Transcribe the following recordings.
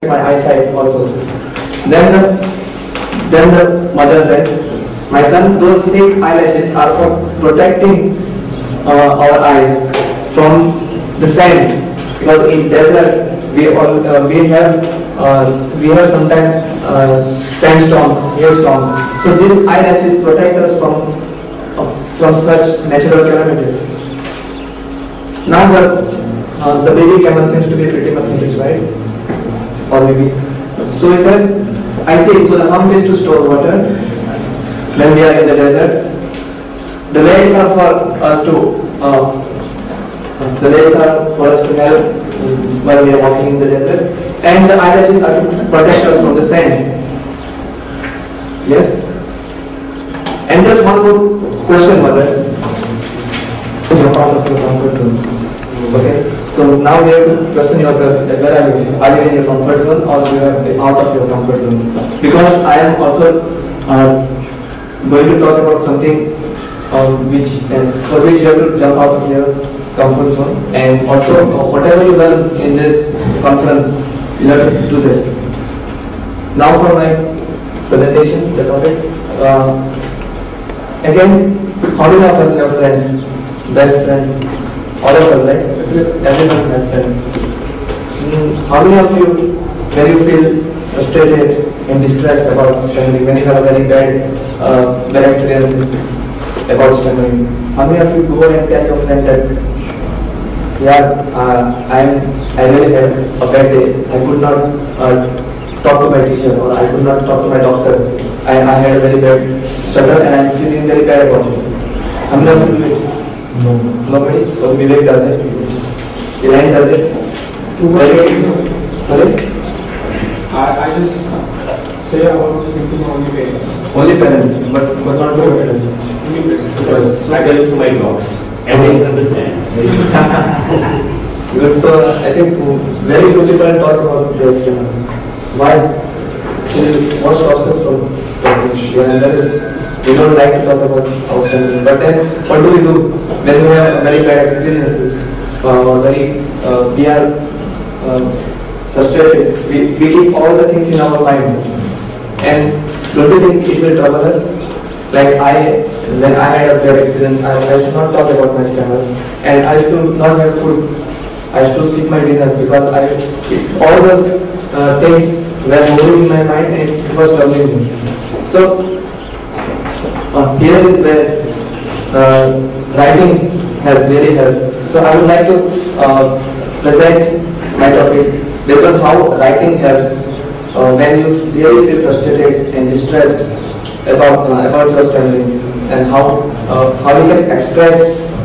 my eyesight also. Then the mother says, my son, those thick eyelashes are for protecting our eyes from the sand, because in desert we have sometimes sandstorms, hailstorms. So these eyelashes protect us from such natural calamities. Now the baby camel seems to be pretty much satisfied, or maybe. So he says, I see. So the hump is to store water when we are in the desert. The legs are for us to help while we are walking in the desert, and the eyelashes are to protect us from the sand. Yes. And just one more question, mother. Jump out of your comfort zone. Okay. So now you have to question yourself that where are you? Are you in your comfort zone or you are out of your comfort zone? Because I am also going to talk about something for which you have to jump out of your comfort zone, and also whatever you learn in this conference, you have to do that. Now for my presentation, the topic. Again, how many of us have friends, best friends? All of us, right? Everyone has friends. How many of you, when you feel frustrated and distressed about studying, when you have very bad experiences about studying, how many of you go and tell your friend that, yeah, I really had a bad day. I could not talk to my teacher, or I could not talk to my doctor. I had a very bad struggle and I am feeling very bad about it. How many of you do it? No. Nobody? So Vivek does it. Elaine does it. Sorry? I just say about simply only parents. Only parents, but not my parents. Only parents. Because I tell it to my dogs and they understand. Good. So I think very few people talk about this. Why? What stops us from talking? And that is, we don't like to talk about our family. But then, what do we do when we have very bad experiences? We are frustrated. We keep all the things in our mind. And don't you think it will trouble us? Like when I had a bad experience, I should not talk about my stomach, and I should not have food. I should skip my dinner because all those things were moving in my mind and it was troubling me. So here is where writing has really helps. So I would like to present my topic based on how writing helps when you really feel frustrated and distressed about your studying, and how we can express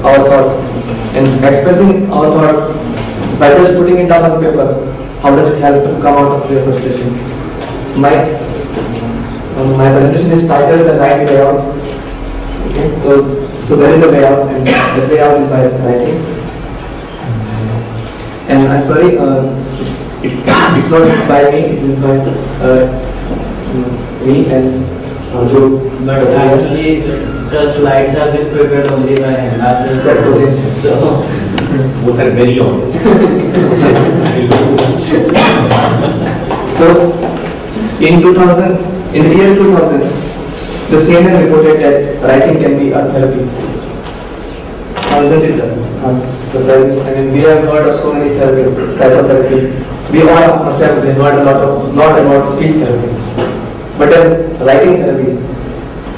our thoughts. And expressing our thoughts by just putting it down on paper, how does it help to come out of your frustration? My presentation is titled The Right Way Out. Okay, so there is a way out, and the way out is by writing. And I'm sorry, it's not by me, it is by me and Joe. But actually, the slides have been prepared only by hand. That's okay. So, Both are very honest. So, in the year 2000, the CNN reported that writing can be a therapy. How isn't it surprising? I mean, we have heard of so many therapies, psychotherapy. We all must have heard a lot about speech therapy. But then writing therapy,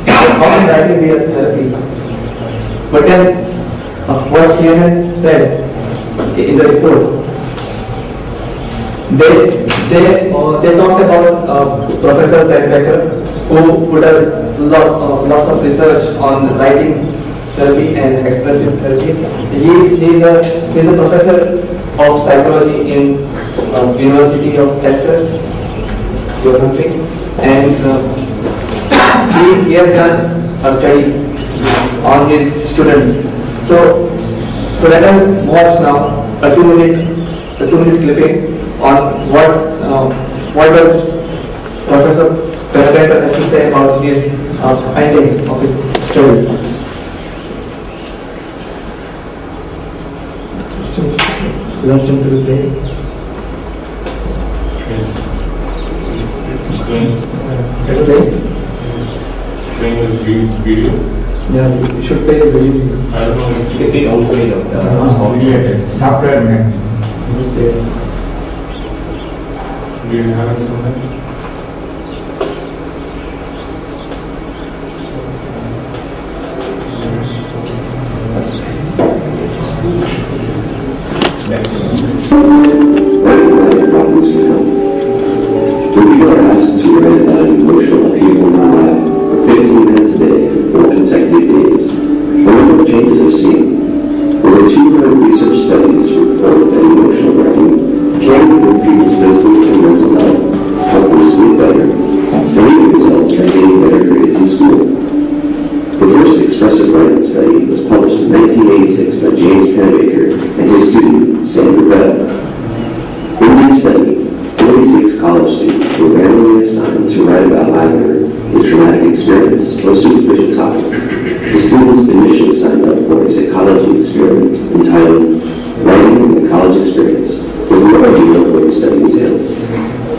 how can writing be a therapy? But then what CNN said in the report, they talked about Professor Becker, who put lots of research on writing therapy and expressive therapy. He's a professor of psychology in University of Texas, your country, and he has done a study on his students. So let us watch now a 2-minute clipping on what does Professor Becker has to say about his findings of his study. Yes. Let's play. Showing this video. Yeah, you should play the video. I don't know if You can take outside of the Software man. Just play. do you have something. Problems with health. When people are asked to write about an emotional upheaval in their life for 15 minutes a day for 4 consecutive days, wonder what changes are seen. Over 200 research studies report that emotional writing can improve people's physical and mental health, help them sleep better, and even result in gaining better grades in school. The first expressive writing study was published in 1986 by James Pennebaker and his student, Sandra Bell. In the study, 46 college students were randomly assigned to write about either a traumatic experience or a superficial topic. The students initially signed up for a psychology experiment entitled Writing the College Experience, with no idea of what the study entailed.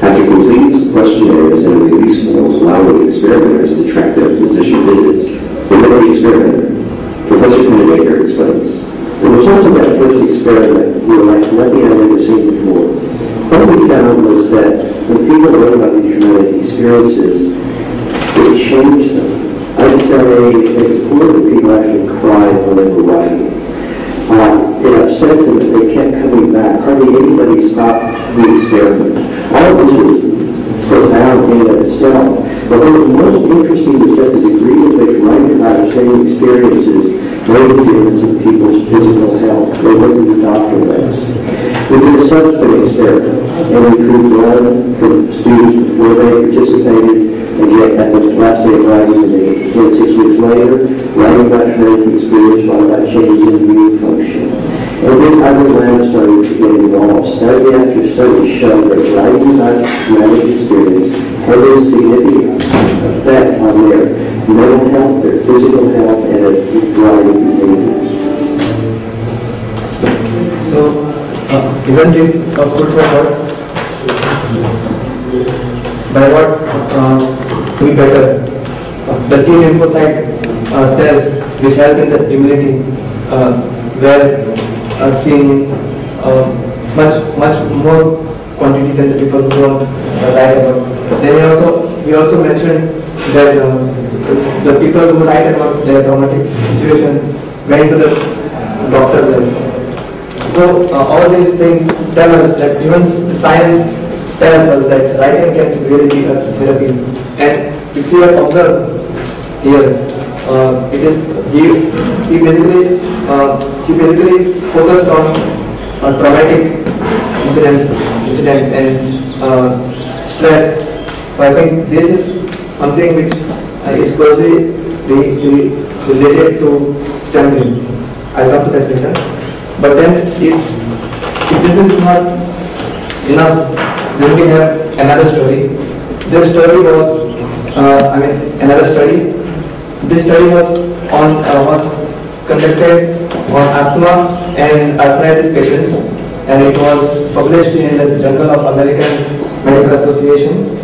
After completing some questionnaires and a release form allowing experimenters to track their physician visits, they met the experimenter. Professor Pennebaker explains. The results of that first experiment were like nothing I'd ever seen before. What we found was that when people wrote about these traumatic experiences, it changed them. I'd say a quarter of people actually cried while they were writing. It upset them, but they kept coming back. Hardly anybody stopped the experiment. All of this was profound in and of itself. But what was most interesting was just the degree in which writing about the same experiences made a difference in people's physical health. They went to the doctor less. We did a subsequent experiment, and we drew blood from students before they participated, and yet at the last day of writing, and 6 weeks later, writing about traumatic experience brought about changes in immune function. And then other labs started to get involved. Study after study showed that writing about traumatic experience had a significant effect on their mental health, their physical health, and a variety of behaviors. So, isn't it a food for thought? By what we better? The T lymphocyte cells which help in the immunity were seen much more quantity than the people who don't write about. Then we also mentioned that the people who write about their traumatic situations went to the doctor less. So all these things tell us that even science tells us that writing can really be a therapy. And if you have observed here, it is he basically focused on traumatic incidents and stress. So I think this is something which is closely related to stamina. I'll come to that later. But then if this is not enough, then we have another story. This story was, another study. This study was conducted on asthma and arthritis patients, and it was published in the Journal of American Medical Association.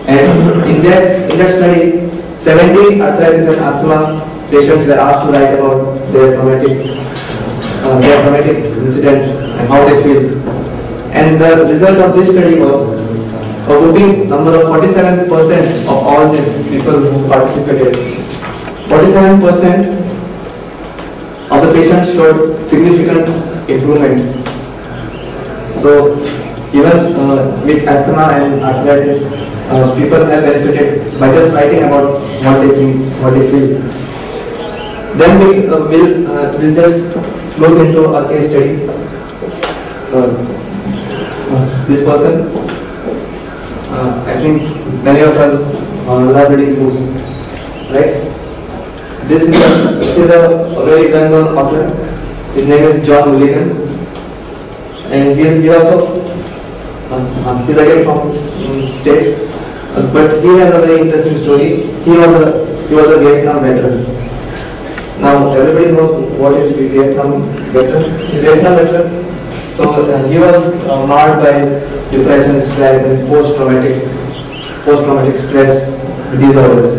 And in that study, 70 arthritis and asthma patients were asked to write about their traumatic incidents and how they feel. And the result of this study was a whopping number of 47% of all these people who participated. 47% of the patients showed significant improvement. So even with asthma and arthritis, people have benefited by just writing about what they think, what they feel. Then we'll just look into a case study. This person, I think many of us love reading books, right? This is a very well-known author. His name is John Mulligan, and he also he's again from States, but he has a very interesting story. He was a Vietnam veteran. Now everybody knows what is the Vietnam veteran. So he was marred by depression, stress, and post-traumatic post-traumatic stress disorders.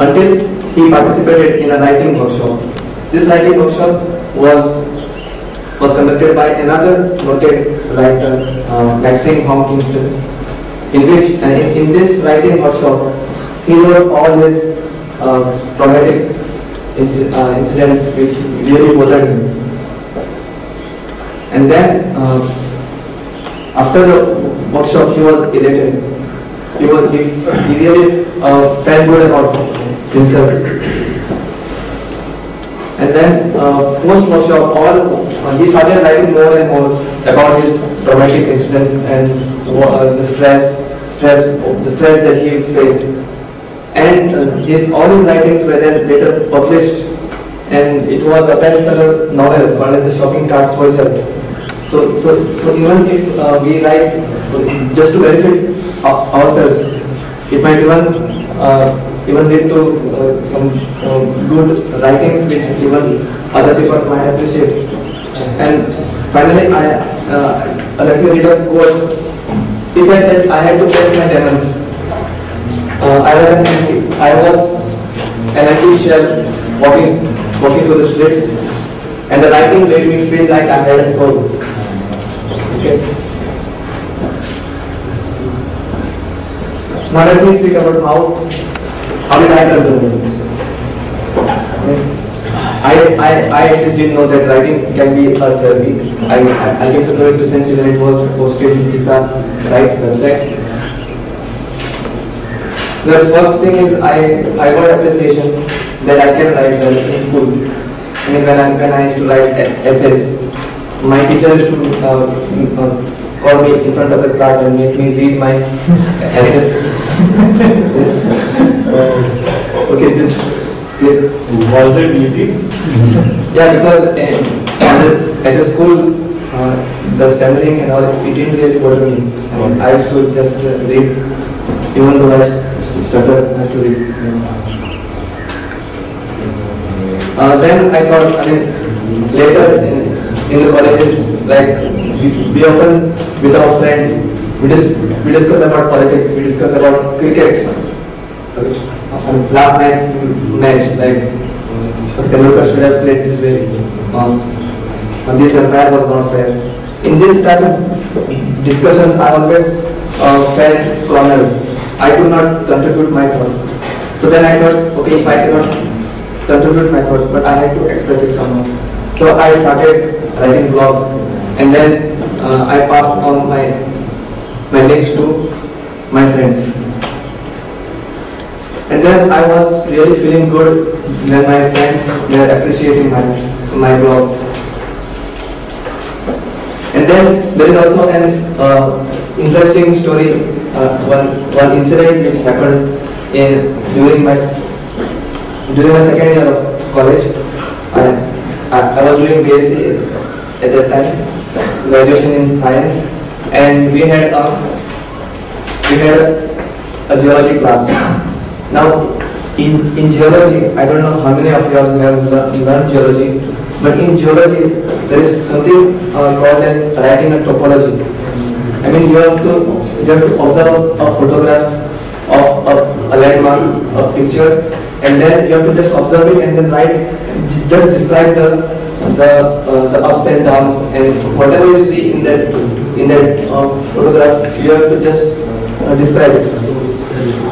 Until he participated in a writing workshop. This writing workshop was conducted by another noted writer, Maxine Hong Kingston, in this writing workshop, he wrote all his traumatic incidents which really bothered him. And then, after the workshop, he was elated. He really felt good about himself. And then, post-workshop, he started writing more and more about his traumatic incidents and the stress that he faced. And all his writings were then later published, and it was a bestseller novel called The Shopping Cart Soldier. So even if we write just to benefit ourselves, it might even lead to some good writings which even other people might appreciate. And finally, I'd like to read a quote. He said that I had to face my demons. I was an empty shell walking through the streets, and the writing made me feel like I had a soul. Okay. Now let me speak about how did I turn to it. I at least didn't know that writing can be a therapy. I came to know it recently when it was posted in PISA website. The first thing is I got appreciation that I can write well in school. I mean, when I used to write essays, my teacher used to call me in front of the class and make me read my essays. Okay, this. Was it easy? Yeah, because at the school, the stammering and all, it didn't really bother me. I used to just read, even though I stutter, I had to read. Then I thought, later in the colleges, like we often, with our friends, we discuss about politics, we discuss about cricket. Last night's match, like Telukar should have played this way. This umpire was not fair. In this type of discussions, I always felt cornered. I could not contribute my thoughts. So then I thought, okay, if I cannot contribute my thoughts, but I had to express it somehow. So I started writing blogs, and then I passed on my links to my friends. And then I was really feeling good when my friends were appreciating my blogs. And then there is also an interesting story, one incident which happened during my second year of college. I was doing BSc at that time, graduation in science, and we had a geology class. Now, in geology, I don't know how many of you have learned geology, but in geology, there is something called as writing a topology. I mean, you have to observe a photograph of a landmark, a picture, and then you have to just observe it and then just describe the ups and downs, and whatever you see in that photograph, you have to just describe it.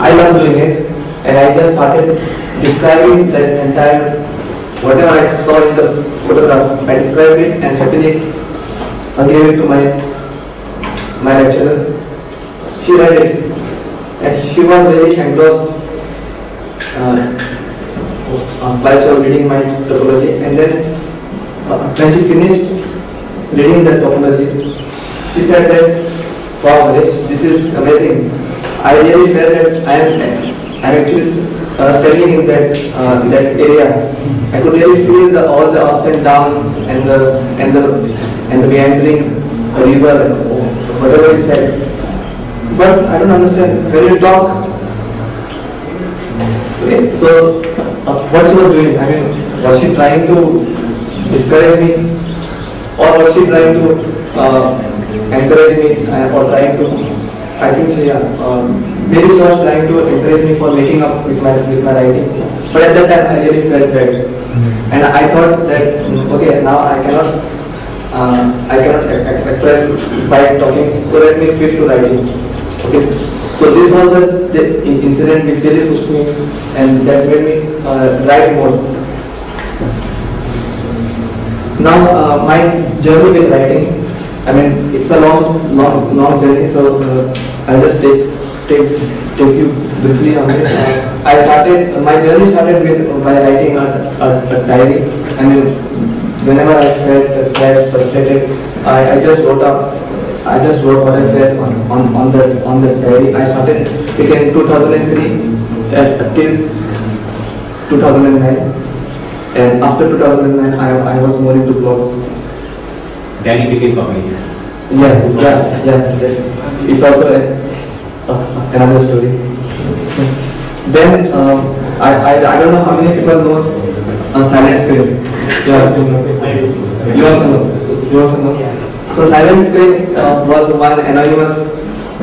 I love doing it. And I just started describing that entire, whatever I saw in the photograph, I described it and happily gave it to my lecturer. She read it and she was very engrossed by reading my topology. And then when she finished reading the topology, she said that, wow, Harish, this is amazing. I really felt that I'm actually studying in that area. I could really feel all the ups and downs and the meandering river, whatever you said. But I don't understand when you talk. Okay, so what she was doing? I mean, was she trying to discourage me, or was she trying to encourage me, or trying to I think so, yeah. Maybe she was trying to encourage me for making up with my writing. But at that time, I really felt bad, and I thought that okay, now I cannot express by talking. So let me switch to writing. Okay. So this was the incident which really pushed me, and that made me write more. Now my journey with writing. I mean, it's a long journey, so I'll just take you briefly on it. My journey started by writing a diary. I mean, whenever I felt stressed, frustrated, I just wrote what I felt on the diary. I started it in 2003 till 2009, and after 2009, I was more into blogs. Then he became comedy. Yeah. It's also another story. Then I don't know how many people knows silent screen. Yeah, you also know. So silent screen was one anonymous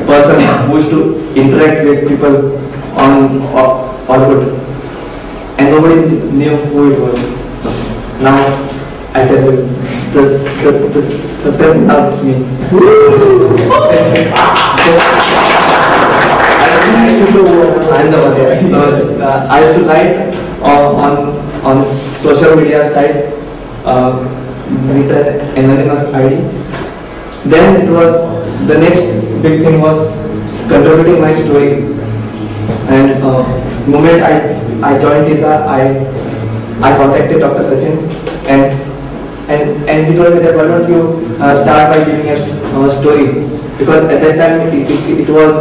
person who used to interact with people on Orkut, and nobody knew who it was. Now I tell you, the suspense helps me. I'm the one here. So, I used to write on social media sites with an anonymous ID. Then it was the next big thing was contributing my story. And the moment I joined TISA, I contacted Dr. Sachin and he told me that why don't you start by giving a story, because at that time it was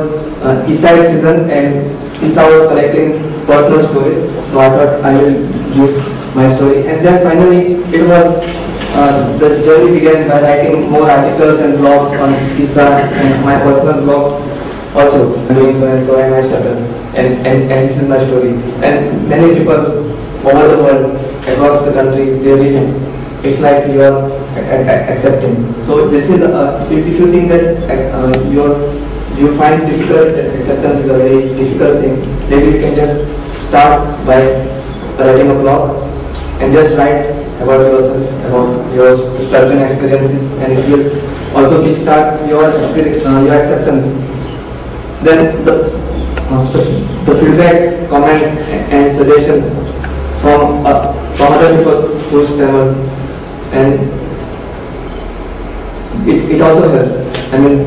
Eastside season and Isa was collecting personal stories, so I thought I will give my story. And then finally it was the journey began by writing more articles and blogs on Isa and my personal blog also. I'm doing so and so, and I started, and this is my story. And many people over the world, across the country, they read it. It's like you are accepting. So this is if you think that you find difficult, acceptance is a very difficult thing, maybe you can just start by writing a blog and just write about yourself, about your struggling experiences, and it will also kickstart your acceptance. Then the feedback, comments, and suggestions from other people who stammers, and it also helps. I mean,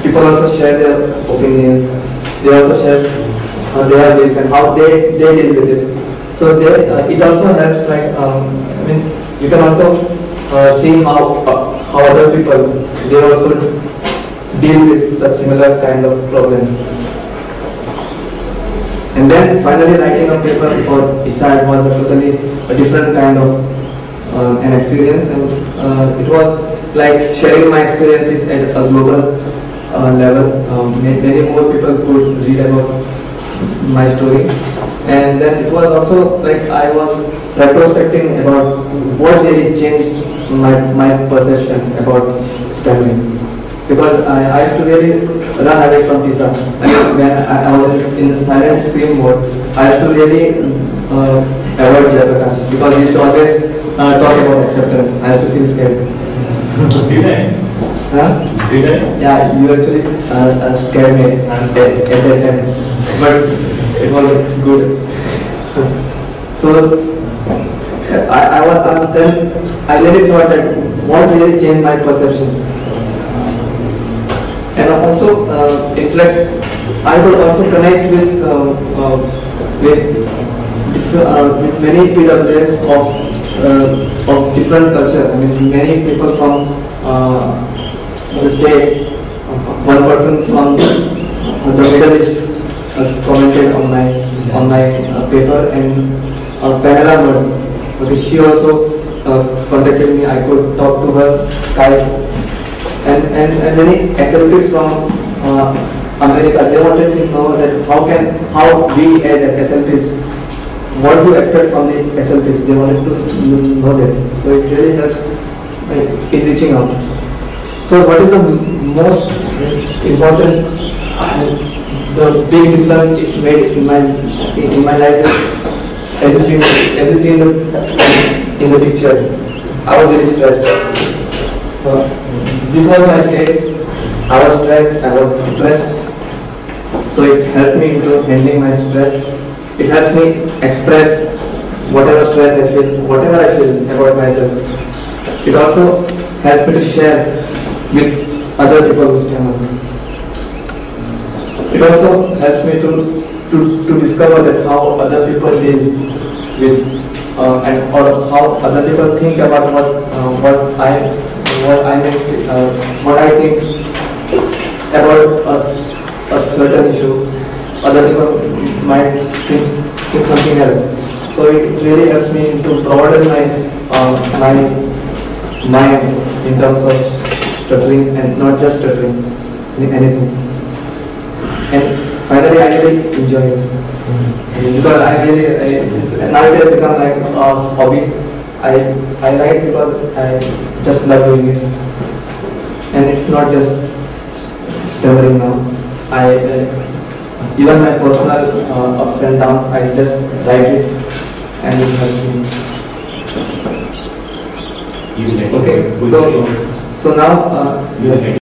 people also share their opinions. They also share their ways and how they deal with it. So it also helps. Like I mean, you can also see how other people they also deal with such similar kind of problems. And then finally writing a paper for ISA was a totally different kind of an experience, and it was like sharing my experiences at a global level. Many more people could read about my story, and then it was also like I was retrospecting about what really changed my perception about STEM. Because I used to really run away from TISA. And when I was in the silent scream mode, I used to really avoid Jayaprakash, because he used to always talk about acceptance. I used to feel scared. Did I? Huh? Did I? Yeah, you actually scared me at that time. But it was good. So I really thought that what really changed my perception. And also, I could also connect with many PWS of different culture. I mean, many people from the states. One person from the Middle East commented on my paper, and Pamela Mertz. Okay, she also contacted me. I could talk to her Skype. And many SLPs from America, they wanted to know that how we as SLPs, what do you expect from the SLPs? They wanted to know that. So it really helps in reaching out. So what is the most important, the big difference it made in my life is, as you see in the picture, I was very stressed. This was my state. I was stressed, I was depressed. So it helped me into handling my stress. It helps me express whatever stress I feel, whatever I feel about myself. It also helps me to share with other people who stand on. It also helps me to discover that how other people deal with and or how other people think about what I think about a certain issue. Other people might think something else. So it really helps me to broaden my mind in terms of stuttering and not just stuttering, anything. And finally, I really enjoy it because now it has become like a hobby. I write because I just love doing it, and it's not just stammering now. Even my personal ups and downs, I just write it, and it helps me. Okay, so now